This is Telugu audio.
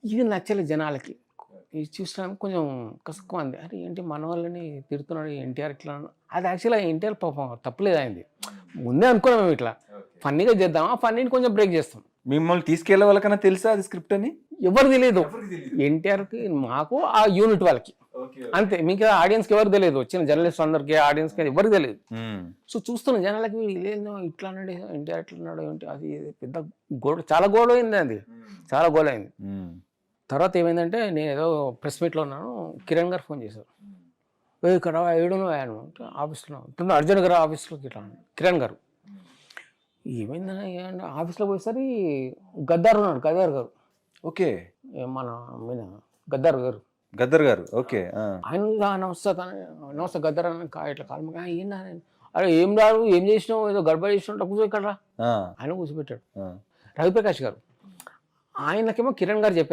ఇది నచ్చలేదు జనాలకి. ఇది చూసినాక కొంచెం కసుక్కుమంది. అరే ఏంటి మన వాళ్ళని తిడుతున్నాడు ఎన్టీఆర్ ఇట్లా అది యాక్చువల్గా ఎన్టీఆర్ పాపం తప్పులేదు అయింది. ముందే అనుకున్నాం మేము ఇట్లా ఫన్నీగా చేద్దాం, ఆ ఫన్నీని కొంచెం బ్రేక్ చేస్తాం. మిమ్మల్ని తీసుకెళ్లే వాళ్ళకన్నా తెలుసా అది స్క్రిప్ట్ అని? ఎవరు తెలియదు ఎన్టీఆర్కి, మాకు, ఆ యూనిట్ వాళ్ళకి అంతే. మీకు ఆడియన్స్కి ఎవరు తెలియదు, వచ్చిన జర్నలిస్ట్ అందరికి ఆడియన్స్కి ఎవరికి తెలియదు. సో చూస్తున్న జనాలకి ఇదేందో ఇట్లా అన్నాడు ఎన్టీఆర్ ఇట్లా అన్నాడు ఏంటి అది పెద్ద గోడ, చాలా గోడ అయింది, అది చాలా గోడ అయింది. తర్వాత ఏమైందంటే నేను ఏదో ప్రెస్ మీట్లో ఉన్నాను, కిరణ్ గారు ఫోన్ చేశారు. ఇక్కడ ఏడును ఆయన ఆఫీస్లో అర్జున్ గారు ఆఫీస్లోకి ఇట్లా కిరణ్ గారు ఏమైందని ఆఫీస్లో పోయేసరి గద్దార్ ఉన్నాడు, గద్దార్ గారు. ఓకే, మన మీన గద్దార్ గారు. గద్దర్ గారు, ఓకే. ఆయన నమస్తే గద్దర్ అని ఇట్లా కాలు ఏంటి అరే ఏం రాడు ఏం చేసినావు ఏదో గడబడి చేసినట్టు కూర్చో ఇక్కడ ఆయన కూర్చోబెట్టాడు. రవిప్రకాష్ గారు, ఆయనకేమో కిరణ్ గారు చెప్పారు